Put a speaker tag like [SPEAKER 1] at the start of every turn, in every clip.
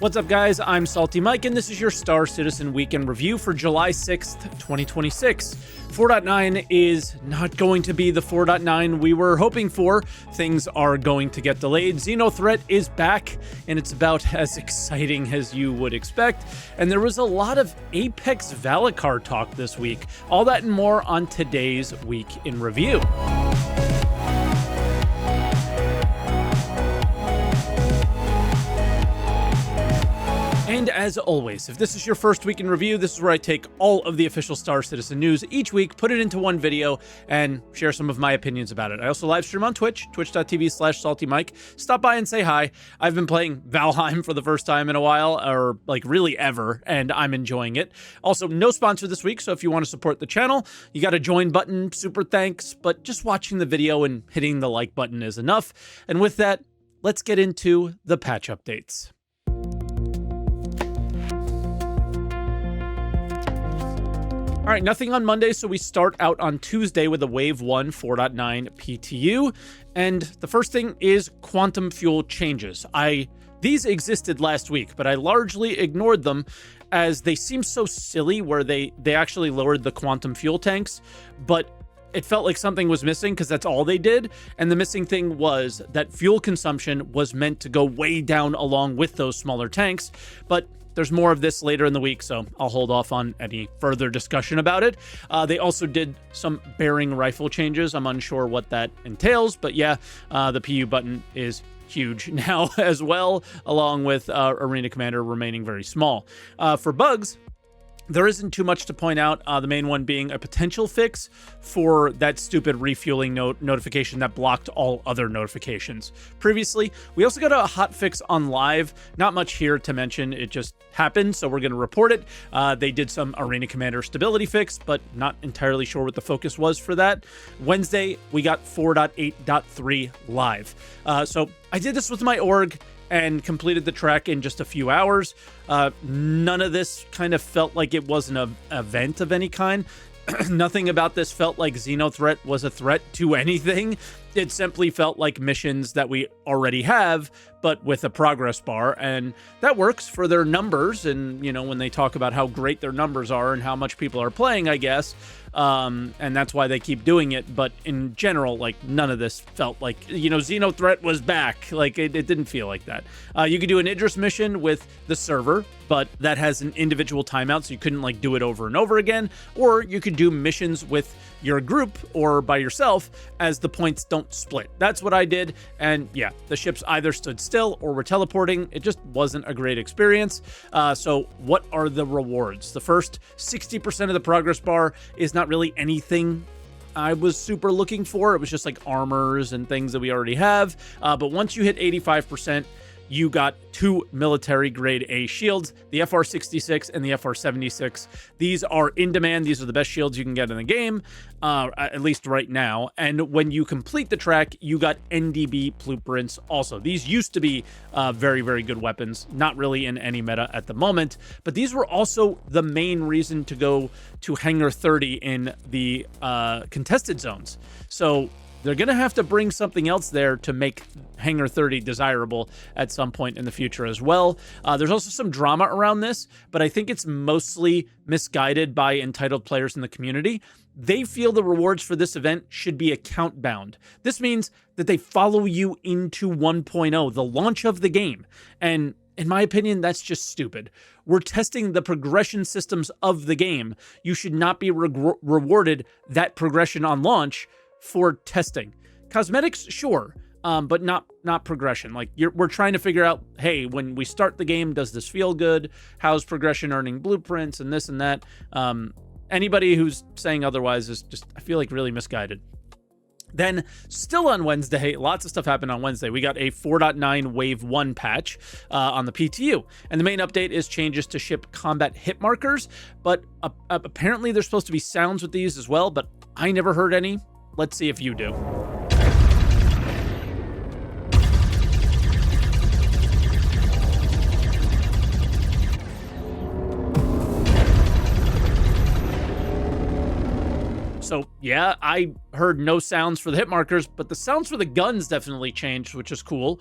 [SPEAKER 1] What's up, guys? I'm SaltEMike, and this is your Star Citizen Weekend Review for July 6th, 2026. 4.9 is not going to be the 4.9 we were hoping for. Things are going to get delayed. Xenothreat is back, and it's about as exciting as you would expect. And there was a lot of Apex Valakar talk this week. All that and more on today's Week in Review. And as always, if this is your first week in review, this is where I take all of the official Star Citizen news each week, put it into one video, and share some of my opinions about it. I also live stream on Twitch, twitch.tv/SaltEMike. Stop by and say hi. I've been playing Valheim for the first time in a while, or like really ever, and I'm enjoying it. Also, no sponsor this week, so if you want to support the channel, you got a join button, super thanks, but just watching the video and hitting the like button is enough. And with that, let's get into the patch updates. All right, nothing on Monday, so we start out on Tuesday with a Wave 1 4.9 PTU. And the first thing is quantum fuel changes. These existed last week, but I largely ignored them as they seem so silly where they actually lowered the quantum fuel tanks, but it felt like something was missing because that's all they did. And the missing thing was that fuel consumption was meant to go way down along with those smaller tanks, but there's more of this later in the week, so I'll hold off on any further discussion about it. They also did some bearing rifle changes. I'm unsure what that entails, but yeah, the PU button is huge now as well, along with Arena Commander remaining very small. For bugs, there isn't too much to point out, the main one being a potential fix for that stupid refueling notification that blocked all other notifications. Previously, we also got a hotfix on live. Not much here to mention, it just happened, so we're going to report it. They did some Arena Commander stability fix, but not entirely sure what the focus was for that. Wednesday, we got 4.8.3 live. So I did this with my org and completed the track in just a few hours. None of this kind of felt like it was an event of any kind. Nothing about this felt like Xenothreat was a threat to anything. It simply felt like missions that we already have, but with a progress bar, and that works for their numbers. And, you know, when they talk about how great their numbers are and how much people are playing, I guess, and that's why they keep doing it. But in general, like, none of this felt like, you know, Xenothreat was back. Like, it didn't feel like that. You could do an Idris mission with the server, but that has an individual timeout, so you couldn't like do it over and over again. Or you could do missions with your group or by yourself as the points don't split. That's what I did, and yeah, the ships either stood still or were teleporting. It just wasn't a great experience. So what are the rewards? The first 60% of the progress bar is not really anything I was super looking for. It was just like armors and things that we already have. But once you hit 85%, you got 2 military grade A shields, the FR66 and the FR76. These are in demand. These are the best shields you can get in the game, at least right now. And when you complete the track, you got NDB blueprints also. These used to be very, very good weapons, not really in any meta at the moment, but these were also the main reason to go to Hangar 30 in the contested zones. So they're going to have to bring something else there to make Hangar 30 desirable at some point in the future as well. There's also some drama around this, but I think it's mostly misguided by entitled players in the community. They feel the rewards for this event should be account bound. This means that they follow you into 1.0, the launch of the game. And in my opinion, that's just stupid. We're testing the progression systems of the game. You should not be rewarded that progression on launch for testing. Cosmetics, sure, but not progression. Like, we're trying to figure out, hey, when we start the game, does this feel good? How's progression earning blueprints and this and that? Anybody who's saying otherwise is just, I feel like, really misguided. Then, still on Wednesday, lots of stuff happened on Wednesday. We got a 4.9 Wave 1 patch on the PTU. And the main update is changes to ship combat hit markers. But apparently there's supposed to be sounds with these as well, but I never heard any. Let's see if you do. So Yeah, I heard no sounds for the hit markers, but the sounds for the guns definitely changed, which is cool.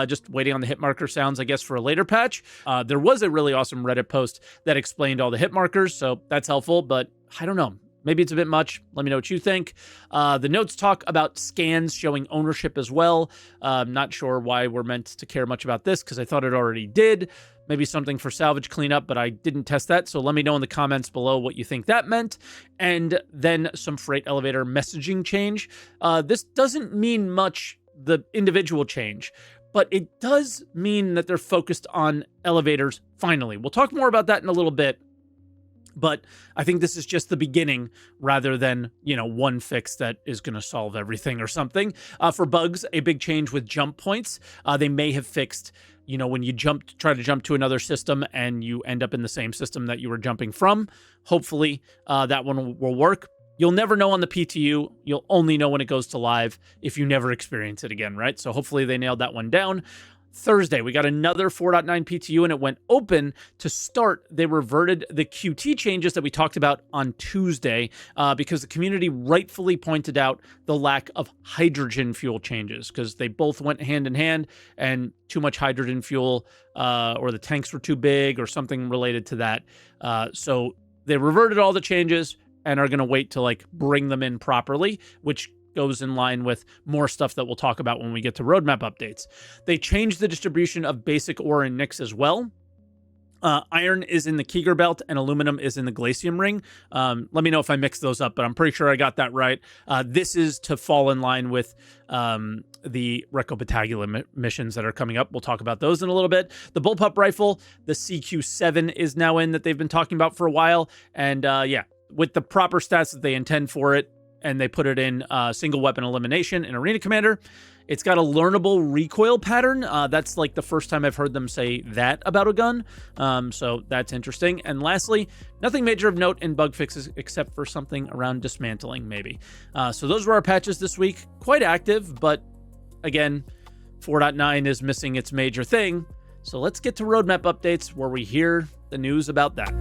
[SPEAKER 1] Just waiting on the hit marker sounds, I guess, for a later patch. There was a really awesome Reddit post that explained all the hit markers, so that's helpful, but I don't know. Maybe it's a bit much. Let me know what you think. The notes talk about scans showing ownership as well. Not sure why we're meant to care much about this because I thought it already did. Maybe something for salvage cleanup, but I didn't test that. So let me know in the comments below what you think that meant. And then some freight elevator messaging change. This doesn't mean much, the individual change, but it does mean that they're focused on elevators finally. We'll talk more about that in a little bit. But I think this is just the beginning rather than, one fix that is going to solve everything or something. For bugs, a big change with jump points. They may have fixed, when you try to jump to another system and you end up in the same system that you were jumping from. Hopefully that one will work. You'll never know on the PTU. You'll only know when it goes to live if you never experience it again, right? So hopefully they nailed that one down. Thursday, we got another 4.9 PTU and it went open. To start, they reverted the QT changes that we talked about on Tuesday because the community rightfully pointed out the lack of hydrogen fuel changes because they both went hand in hand and too much hydrogen fuel or the tanks were too big or something related to that. So they reverted all the changes and are going to wait to bring them in properly, which goes in line with more stuff that we'll talk about when we get to roadmap updates. They changed the distribution of basic ore and Nyx as well. Iron is in the Keeger belt and aluminum is in the Glacium ring. Let me know if I mixed those up, but I'm pretty sure I got that right. This is to fall in line with the Recco Battaglia missions that are coming up. We'll talk about those in a little bit. The bullpup rifle, the CQ7 is now in that they've been talking about for a while. And with the proper stats that they intend for it, and they put it in single weapon elimination in Arena Commander. It's got a learnable recoil pattern. That's the first time I've heard them say that about a gun. So that's interesting. And lastly, nothing major of note in bug fixes except for something around dismantling, maybe. So those were our patches this week. Quite active, but again, 4.9 is missing its major thing. So let's get to roadmap updates where we hear the news about that.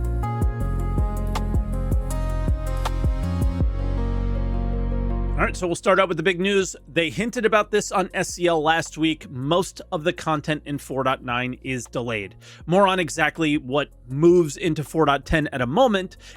[SPEAKER 1] All right, so we'll start out with the big news. They hinted about this on SCL last week. Most of the content in 4.9 is delayed. More on exactly what moves into 4.10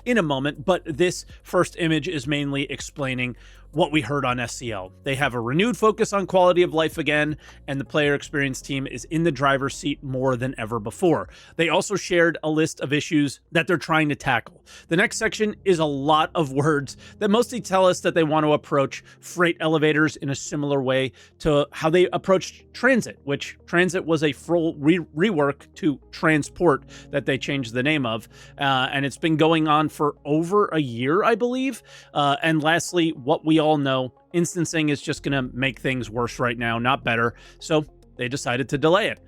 [SPEAKER 1] in a moment, but this first image is mainly explaining what we heard on SCL. They have a renewed focus on quality of life again, and the player experience team is in the driver's seat more than ever before. They also shared a list of issues that they're trying to tackle. The next section is a lot of words that mostly tell us that they want to approach freight elevators in a similar way to how they approached transit, which transit was a full rework to transport that they changed the name of, and it's been going on for over a year, I believe. And lastly, what we all know, instancing is just going to make things worse right now, not better. So they decided to delay it.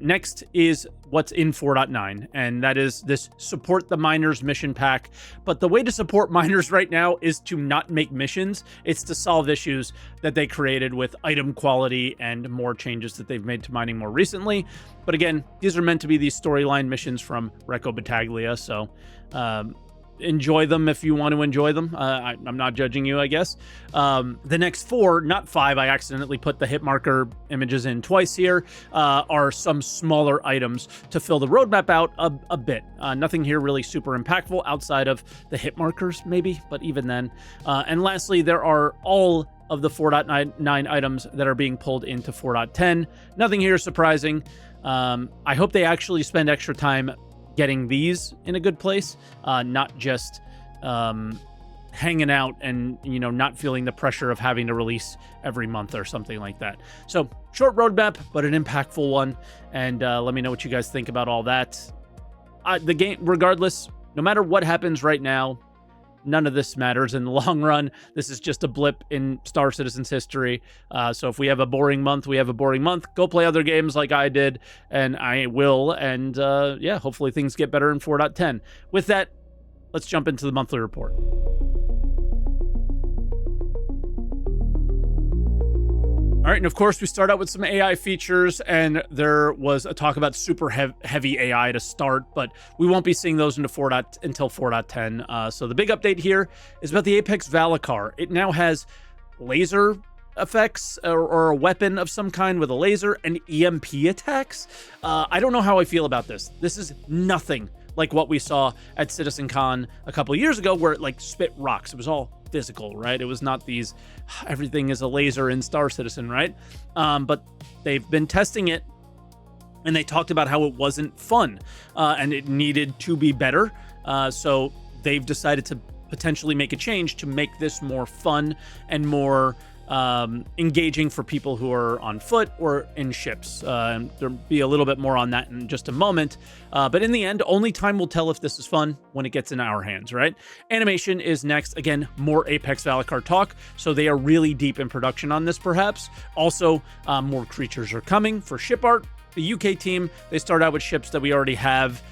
[SPEAKER 1] Next is what's in 4.9, and that is this support the miners mission pack. But the way to support miners right now is to not make missions. It's to solve issues that they created with item quality and more changes that they've made to mining more recently. But again, these are meant to be these storyline missions from Recco Battaglia, so enjoy them if you want to enjoy them. I'm not judging you, I guess. The next 4, not 5, I accidentally put the hit marker images in twice here, are some smaller items to fill the roadmap out a bit. Nothing here really super impactful outside of the hit markers, maybe, but even then. And lastly, there are all of the 4.9 items that are being pulled into 4.10. Nothing here surprising. I hope they actually spend extra time getting these in a good place, not just hanging out and, not feeling the pressure of having to release every month or something like that. So short roadmap, but an impactful one. And let me know what you guys think about all that. The game, regardless, no matter what happens right now, none of this matters in the long run. This is just a blip in Star Citizen's history. So if we have a boring month, we have a boring month. Go play other games like I did, and I will. And hopefully things get better in 4.10. With that, let's jump into the monthly report. All All right, and of course, we start out with some AI features, and there was a talk about super heavy AI to start, but we won't be seeing those until 4.10. So the big update here is about the Apex Valacar. It now has laser effects or a weapon of some kind with a laser and EMP attacks. I don't know how I feel about this. This is nothing like what we saw at CitizenCon a couple of years ago, where it like spit rocks. It was all physical, right? It was not these, everything is a laser in Star Citizen, right? But they've been testing it, and they talked about how it wasn't fun, and it needed to be better. So they've decided to potentially make a change to make this more fun and more engaging for people who are on foot or in ships. There'll be a little bit more on that in just a moment. But in the end, only time will tell if this is fun when it gets in our hands, right? Animation is next. Again, more Apex Valacar talk. So they are really deep in production on this, perhaps. Also, more creatures are coming for ship art. The UK team, they start out with ships that we already have.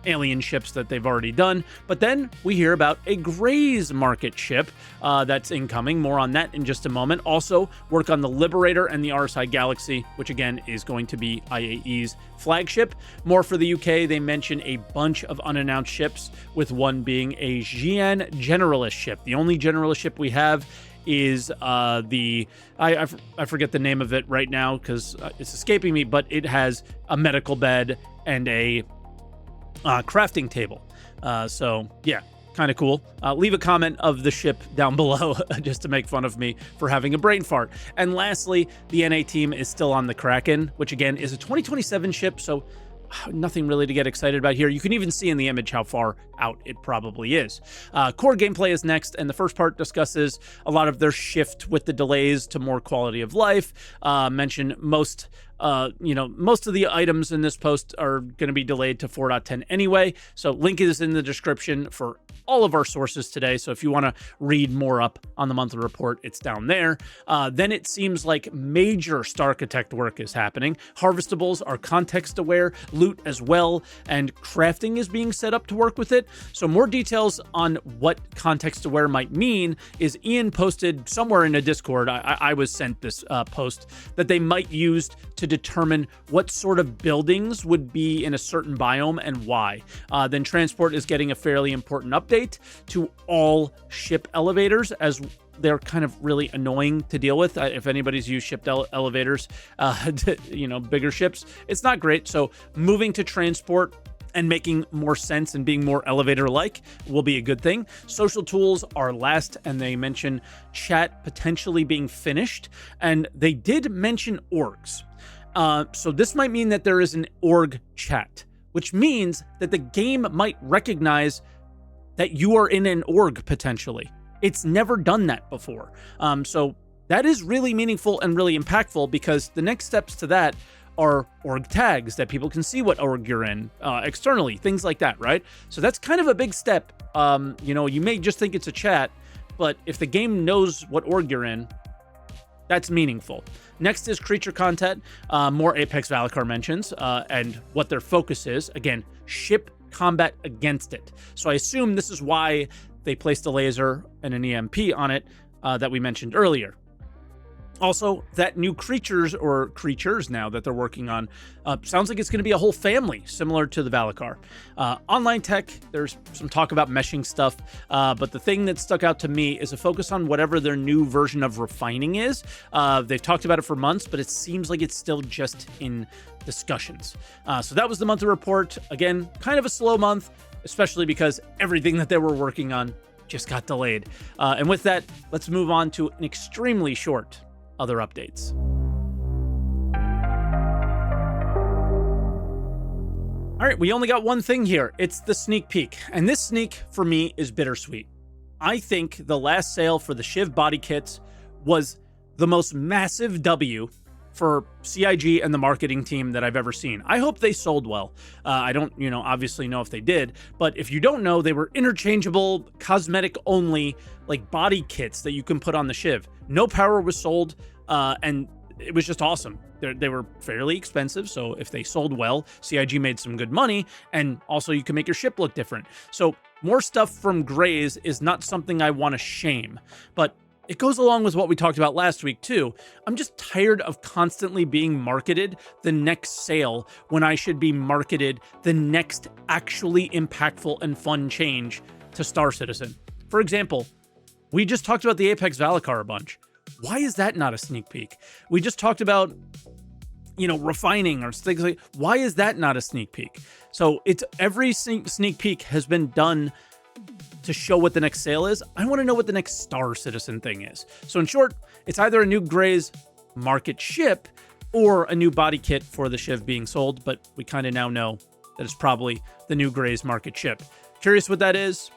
[SPEAKER 1] Alien ships that they've already done. But then we hear about a Grays market ship that's incoming. More on that in just a moment. Also, work on the Liberator and the RSI Galaxy, which again is going to be IAE's flagship. More for the UK, they mention a bunch of unannounced ships, with one being a Xi'an Generalist ship. The only Generalist ship we have is I forget the name of it right now because it's escaping me, but it has a medical bed and a crafting table. So yeah, kind of cool. Leave a comment of the ship down below just to make fun of me for having a brain fart. And lastly, the NA team is still on the Kraken, which again is a 2027 ship, so nothing really to get excited about here. You can even see in the image how far out it probably is. Core gameplay is next, and the first part discusses a lot of their shift with the delays to more quality of life. Mention most of the items in this post are going to be delayed to 4.10 anyway. So link is in the description for all of our sources today. So if you want to read more up on the monthly report, it's down there. Then it seems like major Starchitect work is happening. Harvestables are context aware, loot as well, and crafting is being set up to work with it. So more details on what context aware might mean is Ian posted somewhere in a Discord. I was sent this post that they might use to determine what sort of buildings would be in a certain biome and why. Then transport is getting a fairly important update to all ship elevators, as they're kind of really annoying to deal with. If anybody's used shipped elevators, bigger ships, it's not great. So moving to transport and making more sense and being more elevator-like will be a good thing. Social tools are last, and they mention chat potentially being finished, and they did mention orgs. So this might mean that there is an org chat, which means that the game might recognize that you are in an org potentially. It's never done that before. So that is really meaningful and really impactful, because the next steps to that are org tags that people can see what org you're in externally, things like that, right? So that's kind of a big step. You may just think it's a chat, but if the game knows what org you're in, that's meaningful. Next is creature content, more Apex Valacar mentions, and what their focus is. Again, ship combat against it. So I assume this is why they placed a laser and an EMP on it that we mentioned earlier. Also, that new creatures now that they're working on sounds like it's going to be a whole family, similar to the Valacar. Online tech, there's some talk about meshing stuff, but the thing that stuck out to me is a focus on whatever their new version of refining is. They've talked about it for months, but it seems like it's still just in discussions. So that was the monthly report. Again, kind of a slow month, especially because everything that they were working on just got delayed. And with that, let's move on to an extremely short other updates. All right, we only got one thing here. It's the sneak peek. And this sneak, for me, is bittersweet. I think the last sale for the Shiv body kits was the most massive W for CIG and the marketing team that I've ever seen. I hope they sold well. I don't, obviously know if they did, but if you don't know, they were interchangeable, cosmetic only, like body kits that you can put on the Shiv. No power was sold, and it was just awesome. They were fairly expensive, so if they sold well, CIG made some good money, and also you can make your ship look different. So more stuff from Grays is not something I want to shame, but it goes along with what we talked about last week too. I'm just tired of constantly being marketed the next sale when I should be marketed the next actually impactful and fun change to Star Citizen. For example, we just talked about the Apex Valakar a bunch. Why is that not a sneak peek? We just talked about, refining or things like, why is that not a sneak peek? So it's every sneak peek has been done to show what the next sale is. I want to know what the next Star Citizen thing is. So in short, it's either a new Grays market ship or a new body kit for the Shiv being sold, but we kind of now know that it's probably the new Grays market ship. Curious what that is,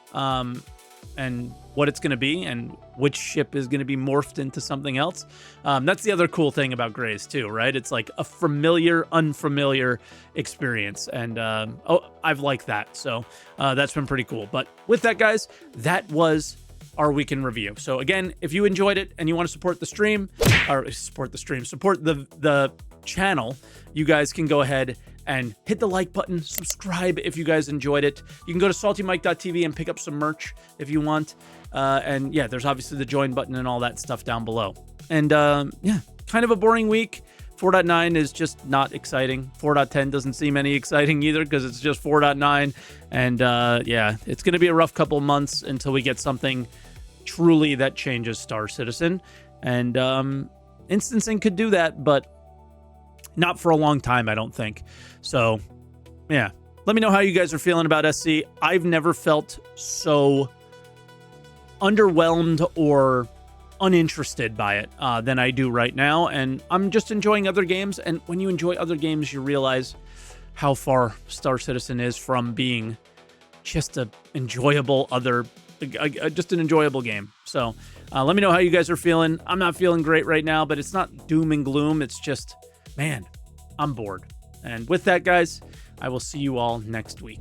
[SPEAKER 1] and what it's going to be, and which ship is going to be morphed into something else. That's the other cool thing about Grays too, right? It's like a familiar, unfamiliar experience, and I've liked that. So that's been pretty cool. But with that, guys, that was our weekend review. So again, if you enjoyed it and you want to support the stream, support the channel, you guys can go ahead and hit the like button, subscribe if you guys enjoyed it. You can go to saltymike.tv and pick up some merch if you want. And yeah, there's obviously the join button and all that stuff down below. And yeah, kind of a boring week. 4.9 is just not exciting. 4.10 doesn't seem any exciting either because it's just 4.9. And yeah, it's going to be a rough couple months until we get something truly that changes Star Citizen. And instancing could do that, but not for a long time, I don't think. So, yeah. Let me know how you guys are feeling about SC. I've never felt so underwhelmed or uninterested by it than I do right now. And I'm just enjoying other games. And when you enjoy other games, you realize how far Star Citizen is from being just an enjoyable game. So let me know how you guys are feeling. I'm not feeling great right now, but it's not doom and gloom. It's just, man, I'm bored. And with that, guys, I will see you all next week.